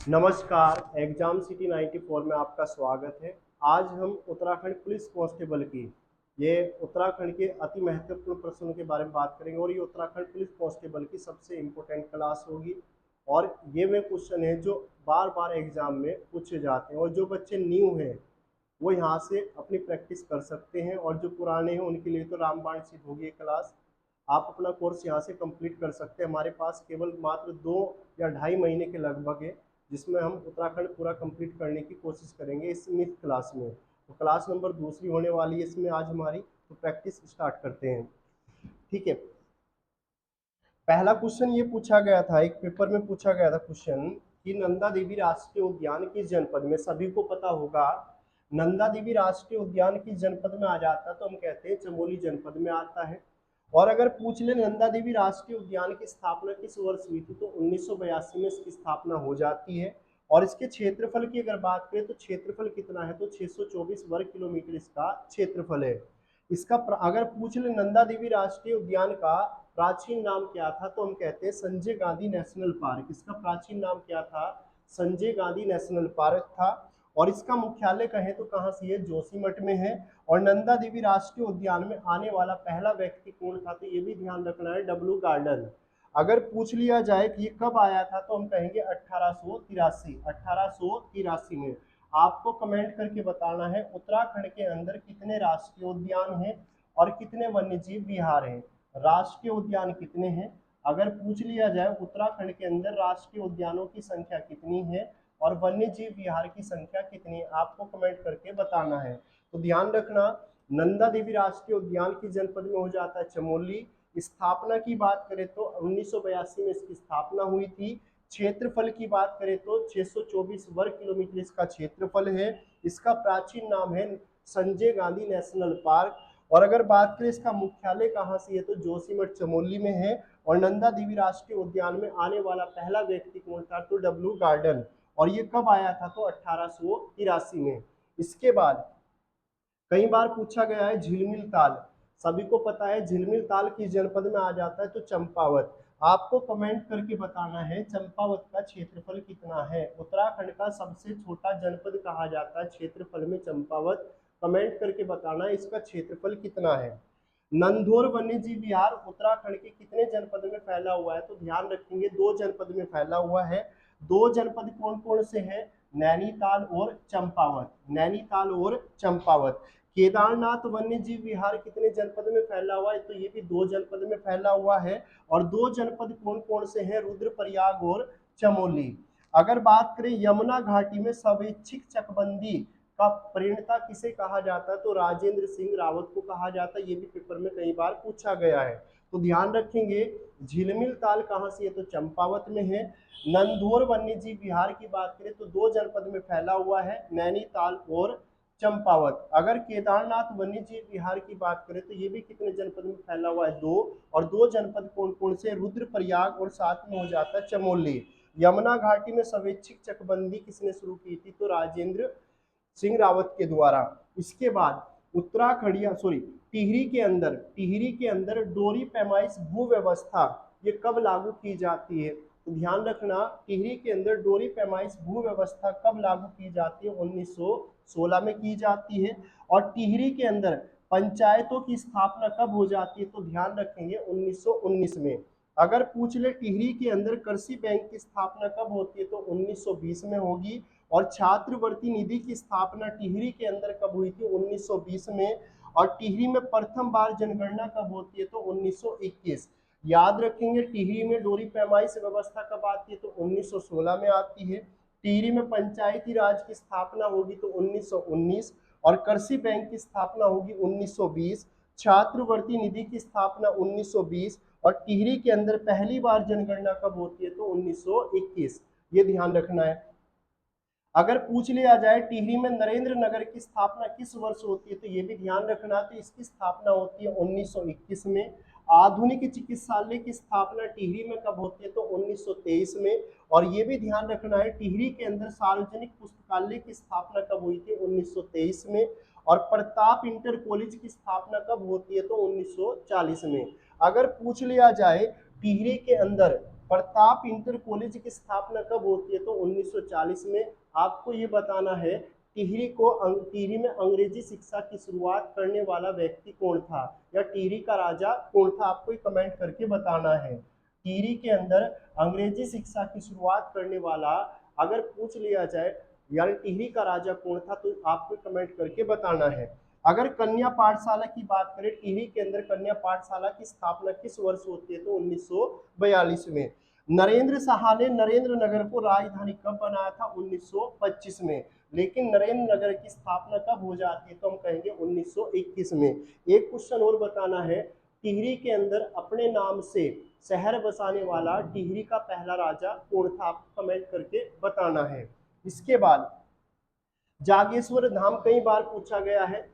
नमस्कार। Exam city 94 में आपका स्वागत है। आज हम उत्तराखंड पुलिस कांस्टेबल की ये उत्तराखंड के अति महत्वपूर्ण प्रश्नों के बारे में बात करेंगे और ये उत्तराखंड पुलिस कांस्टेबल की सबसे इम्पोर्टेंट क्लास होगी। और ये वे क्वेश्चन है जो बार बार एग्जाम में पूछे जाते हैं और जो बच्चे न्यू हैं वो यहाँ से अपनी प्रैक्टिस कर सकते हैं और जो पुराने हैं उनके लिए तो रामबाण सिद्ध होगी ये क्लास। आप अपना कोर्स यहाँ से कंप्लीट कर सकते हैं। हमारे पास केवल मात्र 2 या ढाई महीने के लगभग है जिसमें हम उत्तराखंड पूरा कंप्लीट करने की कोशिश करेंगे इस मिथ क्लास में। तो क्लास नंबर दूसरी होने वाली है इसमें आज हमारी, तो प्रैक्टिस स्टार्ट करते हैं। ठीक है, पहला क्वेश्चन ये पूछा गया था, एक पेपर में पूछा गया था क्वेश्चन कि नंदा देवी राष्ट्रीय उद्यान किस जनपद में। सभी को पता होगा नंदा देवी राष्ट्रीय उद्यान किस जनपद में आ जाता है, तो हम कहते हैं चमोली जनपद में आता है। और अगर पूछ ले नंदा देवी राष्ट्रीय उद्यान की स्थापना किस वर्ष हुई थी, तो 1982 में इसकी स्थापना हो जाती है। और इसके क्षेत्रफल की अगर बात करें तो क्षेत्रफल कितना है, तो 624 वर्ग किलोमीटर इसका क्षेत्रफल है। इसका अगर पूछ ले नंदा देवी राष्ट्रीय उद्यान का प्राचीन नाम क्या था, तो हम कहते हैं संजय गांधी नेशनल पार्क। इसका प्राचीन नाम क्या था, संजय गांधी नेशनल पार्क था। और इसका मुख्यालय कहें तो कहाँ से है, जोशीमठ में है। और नंदा देवी राष्ट्रीय उद्यान में आने वाला पहला व्यक्ति कौन था, तो ये भी ध्यान रखना है, डब्ल्यू गार्डन। अगर पूछ लिया जाए कि ये कब आया था, तो हम कहेंगे 1883 में। आपको कमेंट करके बताना है उत्तराखंड के अंदर कितने राष्ट्रीय उद्यान हैं और कितने वन्यजीव विहार हैं। राष्ट्रीय उद्यान कितने हैं, अगर पूछ लिया जाए उत्तराखंड के अंदर राष्ट्रीय उद्यानों की संख्या कितनी है और वन्यजीव विहार की संख्या कितनी है, आपको कमेंट करके बताना है। तो ध्यान रखना, नंदा देवी राष्ट्रीय उद्यान की जनपद में हो जाता है चमोली। स्थापना की बात करें तो 1982 में इसकी स्थापना हुई थी। क्षेत्रफल की बात करें तो 624 वर्ग किलोमीटर इसका क्षेत्रफल है। इसका प्राचीन नाम है संजय गांधी नेशनल पार्क। और अगर बात करें इसका मुख्यालय कहाँ से है, तो जोशीमठ चमोली में है। और नंदा देवी राष्ट्रीय उद्यान में आने वाला पहला व्यक्ति कौन था, तो डब्ल्यू गार्डन। और ये कब आया था, तो 1883 में। इसके बाद कई बार पूछा गया है झिलमिल ताल। सभी को पता है झिलमिल ताल किस जनपद में आ जाता है, तो चंपावत। आपको कमेंट करके बताना है चंपावत का क्षेत्रफल कितना है। उत्तराखंड का सबसे छोटा जनपद कहा जाता है क्षेत्रफल में चंपावत। कमेंट करके बताना है इसका क्षेत्रफल कितना है। नंधौर वन्यजीव विहार उत्तराखंड के कितने जनपद में फैला हुआ है, तो ध्यान रखेंगे 2 जनपद में फैला हुआ है। 2 जनपद कौन कौन से हैं, नैनीताल और चंपावत। नैनीताल और चंपावत। केदारनाथ वन्यजीव विहार कितने जनपद में फैला हुआ है, तो ये भी 2 जनपद में फैला हुआ है। और 2 जनपद कौन कौन से हैं, रुद्रप्रयाग और चमोली। अगर बात करें यमुना घाटी में स्वैच्छिक चकबंदी का प्रणेता किसे कहा जाता है, तो राजेंद्र सिंह रावत को कहा जाता है। ये भी पेपर में कई बार पूछा गया है। तो ध्यान रखेंगे झिलमिल ताल कहाँ से है, तो चंपावत में है। नंधौर वन्यजीव विहार की बात करें तो 2 जनपद में फैला हुआ है, नैनीताल और चंपावत। अगर केदारनाथ वन्यजीव विहार की बात करें तो ये भी कितने जनपद में फैला हुआ है, 2। और 2 जनपद कौन कौन से, रुद्रप्रयाग और साथ में हो जाता है चमोली। यमुना घाटी में स्वैच्छिक चकबंदी किसने शुरू की थी, तो राजेंद्र सिंह रावत के द्वारा। इसके बाद उत्तराखंड सॉरी टिहरी के अंदर डोरी पैमाइश भू व्यवस्था ये कब लागू की जाती है, तो ध्यान रखना टिहरी के अंदर डोरी पैमाइश भू व्यवस्था कब लागू की जाती है, 1916 में की जाती है। और टिहरी के अंदर पंचायतों की स्थापना कब हो जाती है, तो ध्यान रखेंगे 1919 में। अगर पूछ ले टिहरी के अंदर कृषि बैंक की स्थापना कब होती है, तो 1920 में होगी। और छात्रवृत्ति निधि की स्थापना टिहरी के अंदर कब हुई थी, 1920 में। और टिहरी में प्रथम बार जनगणना कब होती है, तो 1921। याद रखेंगे टिहरी में डोरी पैमाइश व्यवस्था कब आती है, तो 1916 में आती है। टिहरी में पंचायती राज की स्थापना होगी तो 1919। और कृषि बैंक की स्थापना होगी 1920। छात्रवृत्ति निधि की स्थापना 1920। और टिहरी के अंदर पहली बार जनगणना कब होती है, तो 1921। ये ध्यान रखना है। अगर पूछ लिया जाए टिहरी में नरेंद्र नगर की स्थापना किस वर्ष होती है, तो ये भी ध्यान रखना, तो इसकी स्थापना होती है 1921 में। आधुनिक चिकित्सालय की स्थापना टिहरी में कब होती है, तो 1923 में। और ये भी ध्यान रखना है टिहरी के अंदर सार्वजनिक पुस्तकालय की स्थापना कब हुई थी, 1923 में। और प्रताप इंटर कॉलेज की स्थापना कब होती है, तो 1940 में। अगर पूछ लिया जाए टिहरी के अंदर प्रताप इंटर कॉलेज की स्थापना कब होती है? तो 1940 में। आपको ये बताना है टिहरी में अंग्रेजी शिक्षा की शुरुआत करने वाला व्यक्ति कौन था, या टिहरी का राजा कौन था? आपको कमेंट करके बताना है। टिहरी के अंदर अंग्रेजी शिक्षा की शुरुआत करने वाला अगर पूछ लिया जाए, यानी टिहरी का राजा कौन था, तो आपको कमेंट करके बताना है। अगर कन्या पाठशाला की बात करें, टिहरी के अंदर कन्या पाठशाला की स्थापना किस वर्ष होती है? तो 1942 में। नरेंद्र साहा ने नरेंद्र नगर को राजधानी कब बनाया था? 1925 में। लेकिन नरेंद्र नगर की स्थापना कब हो जाती है? तो हम कहेंगे 1921 में। एक क्वेश्चन और बताना है, टिहरी के अंदर अपने नाम से शहर बसाने वाला टिहरी का पहला राजा कौन था? आपको कमेंट करके बताना है। इसके बाद जागेश्वर धाम कई बार पूछा गया है।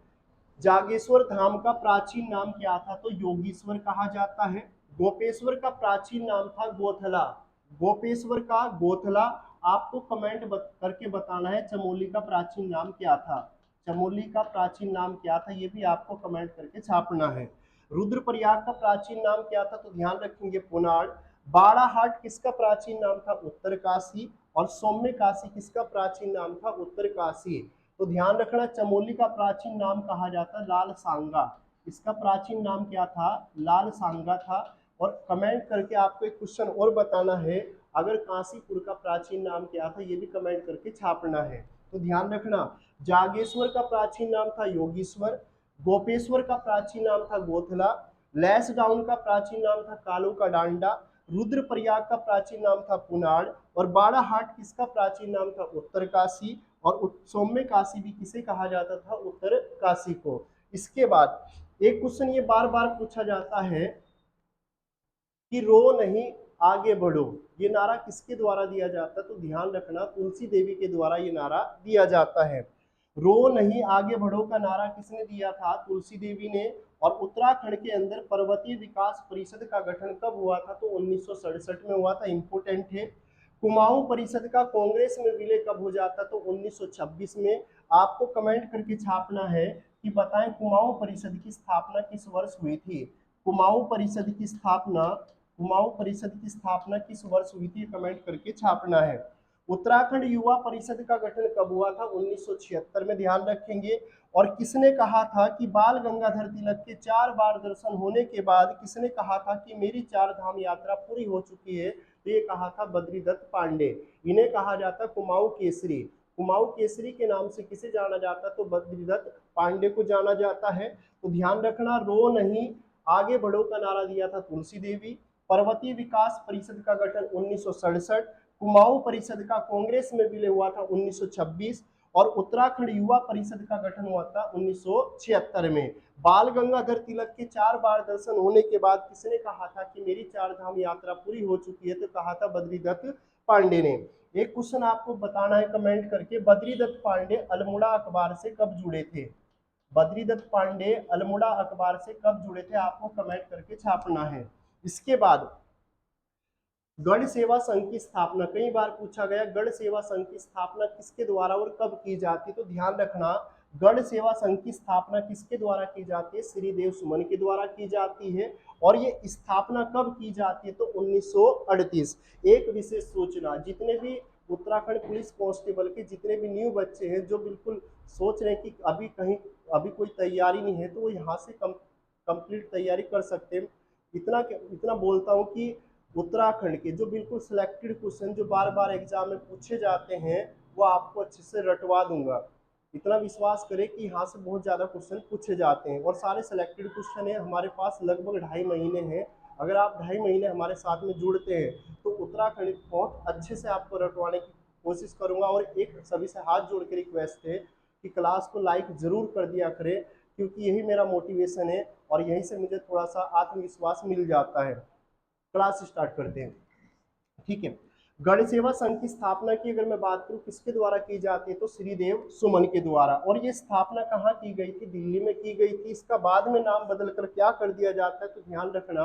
जागेश्वर धाम का प्राचीन नाम क्या था? तो योगीश्वर कहा जाता है। गोपेश्वर का प्राचीन नाम था गोथला। गोपेश्वर का गोथला। आपको कमेंट करके बताना है चमोली का प्राचीन नाम क्या था। चमोली का प्राचीन नाम क्या था, ये भी आपको कमेंट करके छापना है। रुद्रप्रयाग का प्राचीन नाम क्या था? तो ध्यान रखेंगे पुनाड़। बाड़ाहाट किसका प्राचीन नाम था? उत्तरकाशी। और सौम्य काशी किसका प्राचीन नाम था? उत्तरकाशी। तो ध्यान रखना, चमोली का प्राचीन नाम कहा जाता है लाल सांगा। इसका प्राचीन नाम क्या था? लाल सांगा था। और कमेंट करके आपको एक क्वेश्चन और बताना है, अगर काशीपुर का प्राचीन नाम क्या था, ये भी कमेंट करके छापना है। तो ध्यान रखना, जागेश्वर का प्राचीन नाम था योगीश्वर। गोपेश्वर का प्राचीन नाम था गोथला। लैसडाउन का प्राचीन नाम था कालू का डांडा। रुद्रप्रयाग का प्राचीन नाम था पुनाड़। और बाड़ाहाट किसका प्राचीन नाम था? उत्तरकाशी। और सौम्य काशी भी किसे कहा जाता था? उत्तर काशी को। इसके बाद एक क्वेश्चन ये बार बार पूछा जाता है कि रो नहीं आगे बढ़ो, ये नारा किसके द्वारा दिया जाता है? तो ध्यान रखना, तुलसी देवी के द्वारा ये नारा दिया जाता है। रो नहीं आगे बढ़ो का नारा किसने दिया था? तुलसी देवी ने। और उत्तराखंड के अंदर पर्वतीय विकास परिषद का गठन कब हुआ था? तो 1967 में हुआ था। इंपोर्टेंट है। कुमाऊं परिषद का कांग्रेस में विलय कब हो जाता? तो 1926 में। आपको कमेंट करके छापना है कि बताएं कुमाऊं परिषद की स्थापना किस वर्ष हुई थी। कुमाऊं परिषद की स्थापना किस वर्ष हुई थी? कमेंट करके छापना है। उत्तराखंड युवा परिषद का गठन कब हुआ था? 1976 में। ध्यान रखेंगे। और किसने कहा था कि बाल गंगाधर तिलक के 4 बार दर्शन होने के बाद किसने कहा था कि मेरी 4 धाम यात्रा पूरी हो चुकी है? तो ये कहा था बद्रीदत्त पांडे। इन्हें कहा जाता कुमाऊं केसरी। कुमाऊं केसरी के नाम से किसे जाना जाता? तो बद्रीदत्त पांडे को जाना जाता है। तो ध्यान रखना, रो नहीं आगे बढ़ो का नारा दिया था तुलसी देवी। पर्वतीय विकास परिषद का गठन 1967। कुमाऊं परिषद का कांग्रेस में विलय हुआ था 1926। और उत्तराखंड युवा परिषद का गठन हुआ था 1976 में। बाल गंगाधर तिलक के 4 बार दर्शन होने के बाद किसने कहा था कि मेरी 4 धाम यात्रा पूरी हो चुकी है? तो कहा था बद्रीदत्त पांडे ने। एक क्वेश्चन आपको बताना है कमेंट करके, बद्रीदत्त पांडे अल्मोड़ा अखबार से कब जुड़े थे? बद्रीदत्त पांडे अल्मोड़ा अखबार से कब जुड़े थे? आपको कमेंट करके छापना है। इसके बाद गढ़ सेवा संघ की स्थापना कई बार पूछा गया, गढ़ सेवा संघ की स्थापना किसके द्वारा और कब की जाती है? तो ध्यान रखना, गढ़ सेवा संघ की स्थापना किसके द्वारा की जाती है? श्रीदेव सुमन के द्वारा की जाती है। और ये स्थापना कब की जाती है? तो 1938। एक विशेष सूचना, जितने भी उत्तराखंड पुलिस कांस्टेबल के जितने भी न्यू बच्चे हैं जो बिल्कुल सोच रहे हैं कि अभी कोई तैयारी नहीं है, तो वो यहाँ से कंप्लीट तैयारी कर सकते हैं। इतना बोलता हूँ कि उत्तराखंड के जो बिल्कुल सिलेक्टेड क्वेश्चन जो बार बार एग्जाम में पूछे जाते हैं, वो आपको अच्छे से रटवा दूंगा। इतना विश्वास करें कि यहाँ से बहुत ज़्यादा क्वेश्चन पूछे जाते हैं और सारे सिलेक्टेड क्वेश्चन है हमारे पास। लगभग 2.5 महीने हैं। अगर आप 2.5 महीने हमारे साथ में जुड़ते हैं तो उत्तराखंड बहुत अच्छे से आपको रटवाने की कोशिश करूँगा। और एक सभी से हाथ जोड़ के रिक्वेस्ट है कि क्लास को लाइक ज़रूर कर दिया करें, क्योंकि यही मेरा मोटिवेशन है और यहीं से मुझे थोड़ा सा आत्मविश्वास मिल जाता है। क्लास स्टार्ट करते हैं, ठीक है। गढ़ सेवा संघ की स्थापना की अगर मैं बात करूं किसके द्वारा की जाती है? तो श्रीदेव सुमन के द्वारा। और ये स्थापना कहाँ की गई थी? दिल्ली में की गई थी। इसका बाद में नाम बदलकर क्या कर दिया जाता है? तो ध्यान रखना,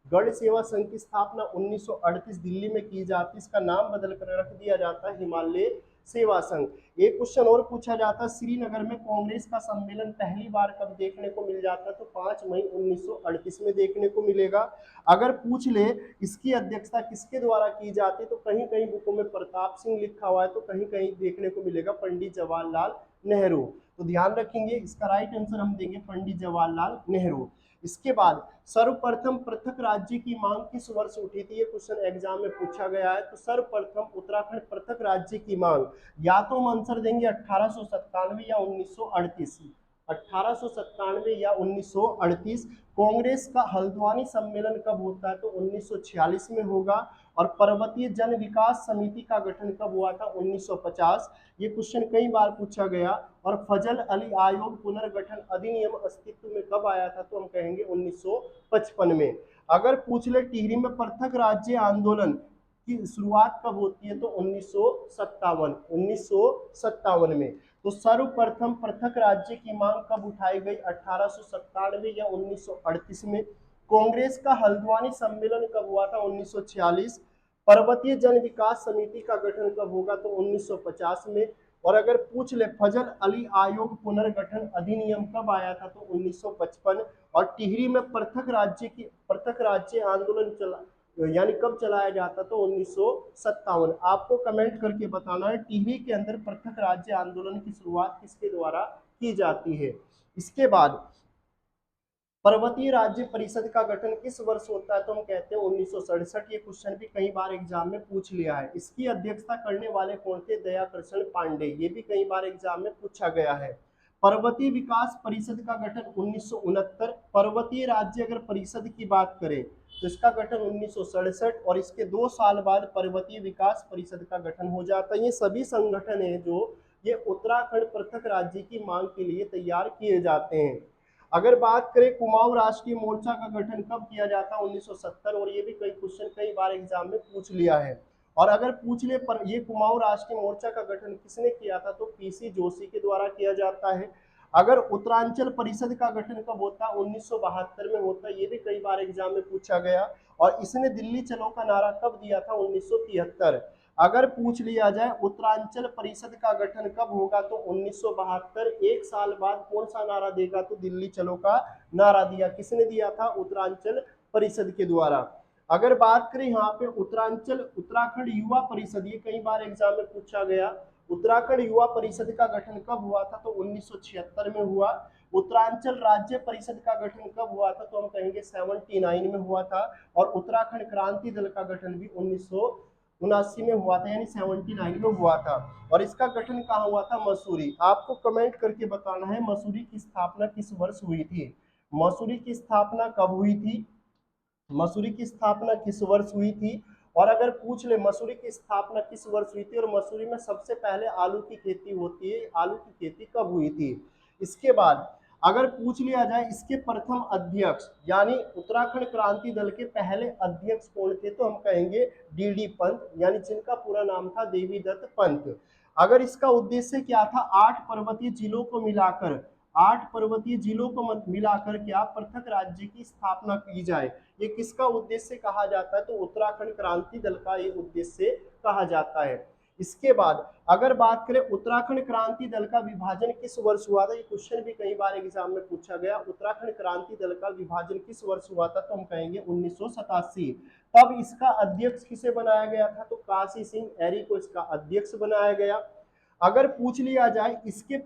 गढ़ सेवा संघ की स्थापना 1938 दिल्ली में की जाती है। इसका नाम बदलकर रख दिया जाता है हिमालय सेवा संघ। एक क्वेश्चन और पूछा जाता है, श्रीनगर में कांग्रेस का सम्मेलन पहली बार कब देखने को मिल जाता है? तो 5 मई 1938 में देखने को मिलेगा। अगर पूछ ले इसकी अध्यक्षता किसके द्वारा की जाती है, तो कहीं कहीं बुकों में प्रताप सिंह लिखा हुआ है, तो कहीं कहीं देखने को मिलेगा पंडित जवाहरलाल नेहरू। तो ध्यान रखेंगे, इसका राइट आंसर हम देंगे पंडित जवाहरलाल नेहरू। इसके बाद सर्वप्रथम पृथक राज्य की मांग किस वर्ष उठी थी? ये क्वेश्चन एग्जाम में पूछा गया है। तो सर्वप्रथम उत्तराखंड पृथक राज्य की मांग, या तो हम आंसर देंगे 1897 या 1938। 1897 या 1938। कांग्रेस का हल्द्वानी सम्मेलन कब होता है? तो 1946 में होगा। और पर्वतीय जन विकास समिति का गठन कब हुआ था? 1950। ये क्वेश्चन कई बार पूछा गया। और फजल अली आयोग पुनर्गठन अधिनियम अस्तित्व में कब आया था? तो हम कहेंगे 1955 में। अगर पूछ ले टिहरी में पृथक राज्य आंदोलन की शुरुआत कब होती है? तो 1957 में। तो सर्वप्रथम पृथक राज्य की मांग कब उठाई गई? 1897 या 1938 में। कांग्रेस का हल्द्वानी सम्मेलन कब हुआ था? 1946। पर्वतीय जन विकास समिति का गठन कब होगा? तो 1950 में। और अगर पूछ ले फजल अली आयोग पुनर्गठन अधिनियम कब आया था? तो 1955। और टिहरी में पृथक राज्य आंदोलन चला यानी कब चलाया जाता? तो 1957। आपको कमेंट करके बताना है टिहरी के अंदर पृथक राज्य आंदोलन की शुरुआत किसके द्वारा की जाती है। इसके बाद पर्वतीय राज्य परिषद का गठन किस वर्ष होता है? तो हम कहते हैं 1967। ये क्वेश्चन भी कई बार एग्जाम में पूछ लिया है। इसकी अध्यक्षता करने वाले कौन थे? दयाकृष्ण पांडे। ये भी कई बार एग्जाम में पूछा गया है। पर्वतीय विकास परिषद का गठन 1969। पर्वतीय राज्य अगर परिषद की बात करें तो इसका गठन 1967, और इसके 2 साल बाद पर्वतीय विकास परिषद का गठन हो जाता है। ये सभी संगठन है जो ये उत्तराखंड पृथक राज्य की मांग के लिए तैयार किए जाते हैं। अगर बात करें कुमाऊं राष्ट्रीय मोर्चा का गठन कब किया जाता है? 1970। और ये भी कई क्वेश्चन कई बार एग्जाम में पूछ लिया है। और अगर पूछ ले पर ये कुमाऊं राष्ट्रीय मोर्चा का गठन किसने किया था? तो पीसी जोशी के द्वारा किया जाता है। अगर उत्तरांचल परिषद का गठन कब होता है? 1972 में होता है। ये भी कई बार एग्जाम में पूछा गया। और इसने दिल्ली चलो का नारा कब दिया था? 1973। अगर पूछ लिया जाए उत्तरांचल परिषद का गठन कब होगा? तो 1972। एक साल बाद कौन सा नारा देगा? तो दिल्ली चलो का नारा दिया। किसने दिया था? उत्तरांचल परिषद के द्वारा। अगर बात करें यहाँ पे उत्तराखंड युवा परिषद, ये कई बार एग्जाम में पूछा गया। उत्तराखंड युवा परिषद का गठन कब हुआ था? तो 1976 में हुआ। उत्तरांचल राज्य परिषद का गठन कब हुआ था? तो हम कहेंगे 79 में हुआ था। और उत्तराखंड क्रांति दल का गठन भी 1979 में हुआ था, यानी 79 में हुआ था। और इसका गठन कहाँ हुआ था? मसूरी। आपको कमेंट करके बताना है मसूरी की स्थापना किस वर्ष हुई थी? मसूरी की स्थापना कब हुई थी? मसूरी की स्थापना किस वर्ष हुई थी? और अगर पूछ ले मसूरी की स्थापना किस वर्ष हुई थी और मसूरी में सबसे पहले आलू की खेती होती है, आलू की खेती कब हुई थी? इसके बाद अगर पूछ लिया जाए इसके प्रथम अध्यक्ष यानी उत्तराखंड क्रांति दल के पहले अध्यक्ष कौन थे? तो हम कहेंगे डीडी पंत, यानी जिनका पूरा नाम था देवीदत्त पंत। अगर इसका उद्देश्य क्या था? 8 पर्वतीय जिलों को मिलाकर क्या पृथक राज्य की स्थापना की जाए। ये किसका उद्देश्य कहा जाता है? तो उत्तराखंड क्रांति दल का ये उद्देश्य कहा जाता है। इसके बाद अगर बात करें उत्तराखंड क्रांति दल का विभाजन किस वर्ष हुआ था? ये क्वेश्चन भी कई बार एग्जाम में पूछा गया। उत्तराखंड क्रांति दल का विभाजन किस वर्ष हुआ था? तो हम कहेंगे 1987। तब इसका अध्यक्ष किसे बनाया गया था? तो काशी सिंह ऐरी को इसका अध्यक्ष बनाया गया। अगर पूछ लिया जाए इसके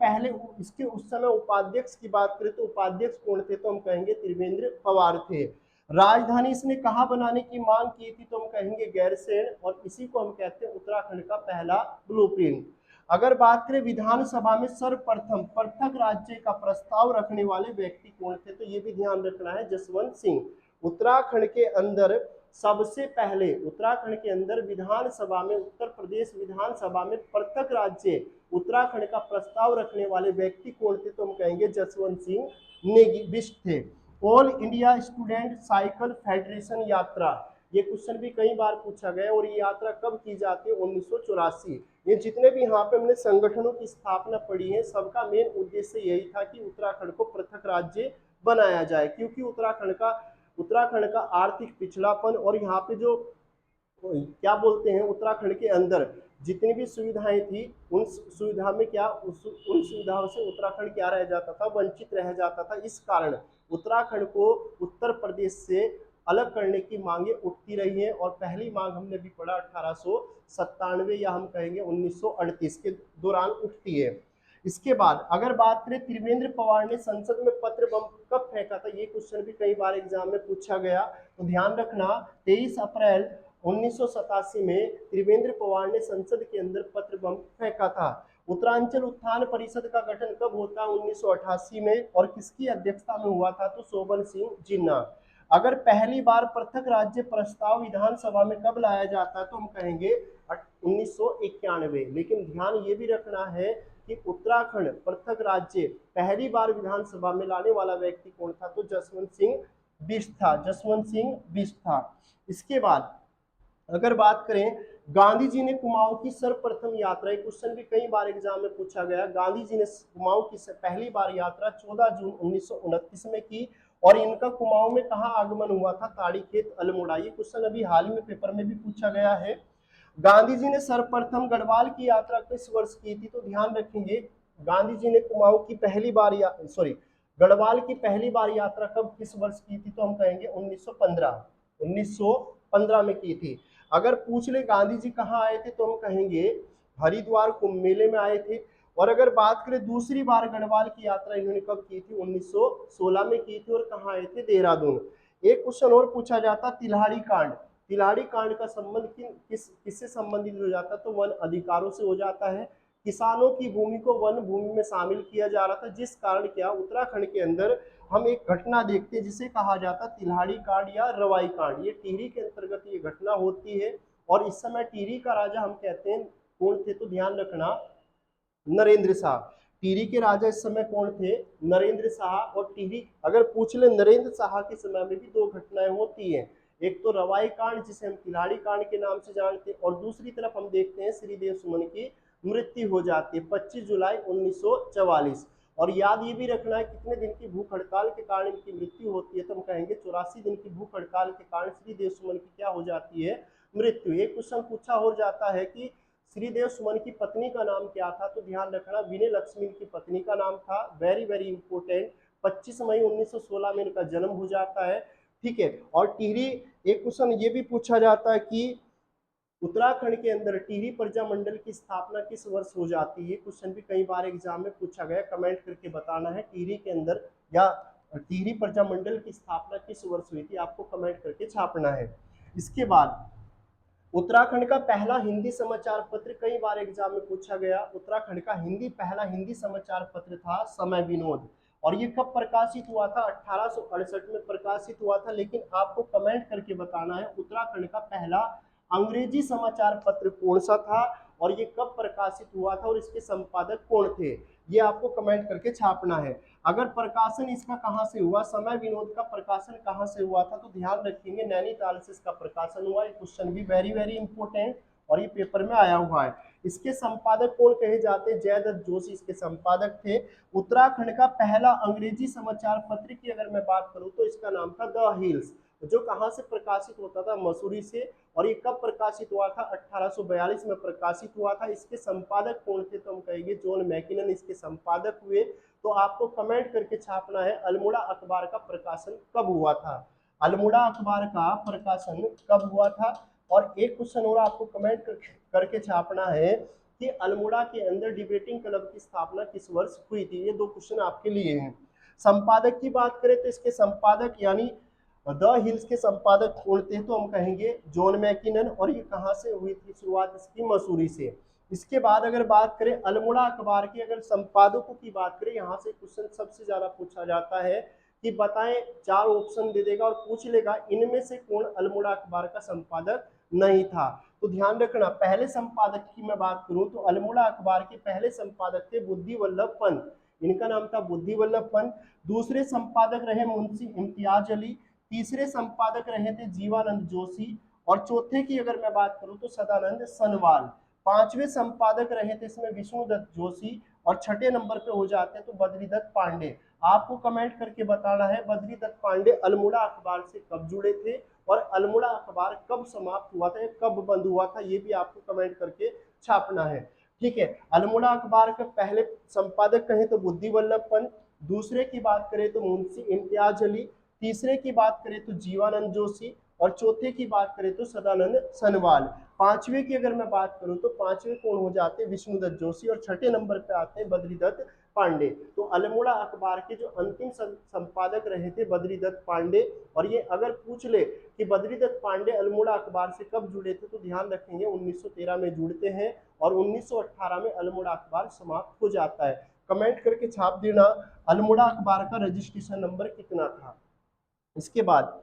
उस समय उपाध्यक्ष की बात करें तो उपाध्यक्ष कौन थे? तो हम कहेंगे त्रिवेंद्र पवार थे। राजधानी इसने कहां बनाने की मांग की थी? तो हम कहेंगे गैरसैंण, और इसी को हम कहते हैं उत्तराखंड का पहला ब्लूप्रिंट। अगर बात करें विधानसभा में सर्वप्रथम पृथक राज्य का प्रस्ताव रखने वाले व्यक्ति कौन थे? तो ये भी ध्यान रखना है, जसवंत सिंह। उत्तराखंड के अंदर सबसे पहले उत्तराखंड के अंदर विधानसभा में, उत्तर प्रदेश विधानसभा में पृथक राज्य उत्तराखंड का प्रस्ताव रखने वाले व्यक्ति कौन थे? तो हम कहेंगे जसवंत सिंह नेगी थे। All India student cycle federation यात्रा, ये क्वेश्चन भी कई बार पूछा गया। और ये यात्रा कब की जाती है? 1984। ये जितने भी यहाँ पे हमने संगठनों की स्थापना पढ़ी है, सबका मेन उद्देश्य यही था कि उत्तराखंड को पृथक राज्य बनाया जाए, क्योंकि उत्तराखंड का आर्थिक पिछड़ापन और यहाँ पे जो क्या बोलते हैं, उत्तराखंड के अंदर जितनी भी सुविधाएं थी उन सुविधा में क्या उन सुविधाओं से उत्तराखंड क्या रह जाता था, वंचित रह जाता था। इस कारण उत्तराखंड को उत्तर प्रदेश से अलग करने की मांगे उठती रही हैं और पहली मांग हमने भी पढ़ा 1897 या हम कहेंगे 1938 के दौरान उठती है। इसके बाद अगर बात करें त्रिवेंद्र पवार ने संसद में पत्र बम कब फेंका था, ये क्वेश्चन भी कई बार एग्जाम में पूछा गया, तो ध्यान रखना 23 अप्रैल 1987 में त्रिवेंद्र पवार ने संसद के अंदर पत्र बम फेंका था। उत्तरांचल उत्थान परिषद का गठन कब होता है, 1988 में, और किसकी अध्यक्षता में हुआ था, तो शोभन सिंह जिन्ना। अगर पहली बार पृथक राज्य प्रस्ताव विधानसभा में कब लाया जाता है, तो हम कहेंगे 1991। लेकिन ध्यान ये भी रखना है कि उत्तराखंड पृथक राज्य पहली बार विधानसभा में लाने वाला व्यक्ति कौन था, तो जसवंत सिंह बिष्ट था, जसवंत सिंह बिष्ट था। इसके बाद अगर बात करें गांधी जी ने कुमाऊं की सर्वप्रथम यात्रा, क्वेश्चन भी कई बार एग्जाम में पूछा गया, गांधी जी ने कुमाऊं की पहली बार यात्रा 14 जून 1929 में की और इनका कुमाऊं में कहां आगमन हुआ था, ताड़ीखेत अल्मोड़ा। ये क्वेश्चन अभी हाल में पेपर में भी पूछा गया है। गांधी जी ने सर्वप्रथम गढ़वाल की यात्रा किस वर्ष की थी, तो ध्यान रखेंगे गांधी जी ने कुमाऊं की पहली बार गढ़वाल की पहली बार यात्रा कब किस वर्ष की थी, तो हम कहेंगे 1915 में की थी। अगर पूछ ले गांधी जी कहाँ आए थे, तो हम कहेंगे हरिद्वार कुंभ मेले में आए थे। और अगर बात करें दूसरी बार गढ़वाल की यात्रा इन्होंने कब की थी, 1916 में की थी और कहाँ आए थे, देहरादून। एक क्वेश्चन और पूछा जाता तिल्हाड़ी कांड, तिल्हाड़ी कांड का संबंध किससे संबंधित हो जाता, तो वन अधिकारों से हो जाता है। किसानों की भूमि को वन भूमि में शामिल किया जा रहा था, जिस कारण क्या उत्तराखंड के अंदर हम एक घटना देखते हैं जिसे कहा जाता है तिल्हाड़ी कांड या रवाई कांड। ये टिहरी के अंतर्गत ये घटना होती है और इस समय टिहरी का राजा हम कहते हैं कौन थे, तो ध्यान रखना नरेंद्र शाह। टिहरी के राजा इस समय कौन थे, नरेंद्र शाह। और टिहरी अगर पूछ ले नरेंद्र शाह के समय में भी दो घटनाएं होती हैं, एक तो रवाई कांड जिसे हम तिल्हाड़ी कांड के नाम से जानते हैं और दूसरी तरफ हम देखते हैं श्रीदेव सुमन की मृत्यु हो जाती है 25 जुलाई 1944। और याद ये भी रखना है कितने दिन की भूख हड़ताल के कारण इनकी मृत्यु होती है, तो हम कहेंगे 84 दिन की भूख हड़ताल के कारण श्रीदेव सुमन की क्या हो जाती है, मृत्यु। एक क्वेश्चन पूछा हो जाता है कि श्रीदेव सुमन की पत्नी का नाम क्या था, तो ध्यान रखना विनय लक्ष्मी की पत्नी का नाम था, वेरी वेरी इंपोर्टेंट। 25 मई 1916 में इनका जन्म हो जाता है, ठीक है। और टिहरी, एक क्वेश्चन ये भी पूछा जाता है कि उत्तराखंड के अंदर टिहरी प्रजा मंडल की स्थापना किस वर्ष हो जाती है, क्वेश्चन भी कई बार एग्जाम में पूछा गया, कमेंट करके बताना है टिहरी के अंदर या टिहरी प्रजा मंडल की स्थापना किस वर्ष हुई थी, आपको कमेंट करके छापना है। इसके बाद उत्तराखंड का पहला हिंदी समाचार पत्र कई बार एग्जाम में पूछा गया, उत्तराखंड का पहला हिंदी समाचार पत्र था समय विनोद। और ये कब प्रकाशित हुआ था, 1868 में प्रकाशित हुआ था। लेकिन आपको कमेंट करके बताना है उत्तराखंड का पहला अंग्रेजी समाचार पत्र कौन सा था और ये कब प्रकाशित हुआ था और इसके संपादक कौन थे, ये आपको कमेंट करके छापना है। अगर प्रकाशन इसका कहां से हुआ, समय विनोद का प्रकाशन कहां से हुआ था, तो ध्यान रखेंगे नैनीताल से इसका प्रकाशन हुआ। ये क्वेश्चन भी वेरी वेरी इंपॉर्टेंट और ये पेपर में आया हुआ है। इसके संपादक कौन कहे जाते हैं, जयदत्त जोशी इसके संपादक थे। उत्तराखंड का पहला अंग्रेजी समाचार पत्र की अगर मैं बात करूं तो इसका नाम था द हिल्स, जो कहां से प्रकाशित होता था, मसूरी से। और ये कब प्रकाशित हुआ था, 1842 में प्रकाशित हुआ था। इसके संपादक कौन थे, तो हम कहेंगे जॉन मैकिनन इसके संपादक हुए। तो आपको कमेंट करके छापना है अल्मोड़ा अखबार का प्रकाशन कब हुआ था, अल्मोड़ा अखबार का प्रकाशन कब हुआ था। और एक क्वेश्चन और आपको कमेंट करके छापना है कि अल्मोड़ा के अंदर डिबेटिंग क्लब की स्थापना किस वर्ष हुई थी। ये दो क्वेश्चन आपके लिए हैं। संपादक की बात करें तो इसके संपादक यानी द हिल्स के संपादक कौन थे, तो हम कहेंगे जॉन मैकिनन। और ये कहां से हुई थी शुरुआत इसकी, मसूरी से। इसके बाद अगर बात करें अल्मोड़ा अखबार की, अगर संपादकों की बात करें, यहाँ से क्वेश्चन सबसे ज्यादा पूछा जाता है कि बताएं, 4 ऑप्शन दे देगा और पूछ लेगा इनमें से कौन अल्मोड़ा अखबार का संपादक नहीं था। तो ध्यान रखना, पहले संपादक की मैं बात करूं तो अल्मोड़ा अखबार के पहले संपादक थे बुद्धि वल्लभ पंत, इनका नाम था बुद्धि वल्लभ पंत। दूसरे संपादक रहे मुंशी इम्तियाज अली। तीसरे संपादक रहे थे जीवानंद जोशी। और चौथे की अगर मैं बात करूं तो सदानंद सनवाल। पांचवें संपादक रहे थे इसमें विष्णुदत्त जोशी। और छठे नंबर पे हो जाते हैं तो बद्रीदत्त पांडे। आपको कमेंट करके बताना है बद्री दत्त पांडे अल्मोड़ा अखबार से कब जुड़े थे और अल्मोड़ा अखबार कब समाप्त हुआ था या कब बंद हुआ था, ये भी आपको कमेंट करके छापना है। ठीक है, अल्मोड़ा अखबार के पहले संपादक कहें तो बुद्धि वल्लभ पंत, दूसरे की बात करें तो मुंशी इम्तियाज अली, तीसरे की बात करें तो जीवानंद जोशी और चौथे की बात करें तो सदानंद सनवाल। पांचवे की अगर मैं बात करूं तो पांचवे कौन हो जाते हैं, विष्णुदत्त जोशी, और छठे नंबर पे आते हैं बद्रीदत्त पांडे। तो अल्मोड़ा अखबार के जो अंतिम संपादक रहे थे बद्रीदत्त पांडे। और ये अगर पूछ ले कि बद्रीदत्त पांडे अल्मोड़ा अखबार से कब जुड़े थे तो ध्यान रखेंगे 1913 में जुड़ते हैं और 1918 में अल्मोड़ा अखबार समाप्त हो जाता है। कमेंट करके छाप देना अल्मोड़ा अखबार का रजिस्ट्रेशन नंबर कितना था। इसके बाद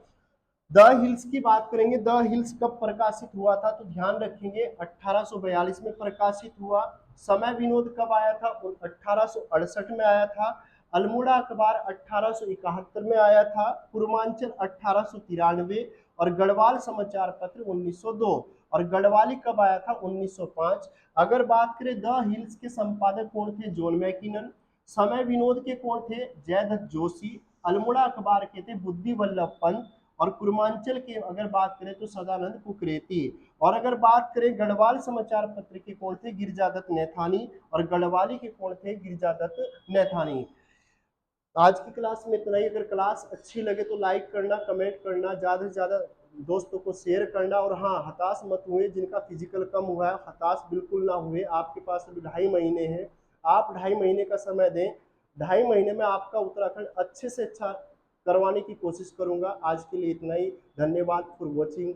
द हिल्स की बात करेंगे, द हिल्स कब प्रकाशित हुआ था तो ध्यान रखेंगे 1842 में प्रकाशित हुआ। समय विनोद कब आया था, 1868 में आया था। अल्मोड़ा अखबार 1871 में आया था। पूर्वांचल 1893 और गढ़वाल समाचार पत्र 1902। और गढ़वाली कब आया था, 1905। अगर बात करें द हिल्स के संपादक कौन थे, जॉन मैकिनन। समय विनोद के कौन थे, जयदत्त जोशी। अल्मोड़ा अखबार के थे बुद्धि वल्लभ पंत। और पूर्वांचल की अगर बात करें तो सदानंद कुकरेती। और अगर बात करें गढ़वाल समाचार पत्र के कौन थे, गिरिजादत्त नैथानी। और गढ़वाली के कौन थे, गिरिजादत्त नैथानी। आज की क्लास में इतना ही। अगर क्लास अच्छी लगे तो लाइक करना, कमेंट करना, ज़्यादा से ज़्यादा दोस्तों को शेयर करना। और हाँ, हताश मत हुए, जिनका फिजिकल कम हुआ है हताश बिल्कुल ना हुए। आपके पास अभी 2.5 महीने हैं, आप 2.5 महीने का समय दें। 2.5 महीने में आपका उत्तराखंड अच्छे से अच्छा करवाने की कोशिश करूंगा। आज के लिए इतना ही। धन्यवाद फॉर वॉचिंग।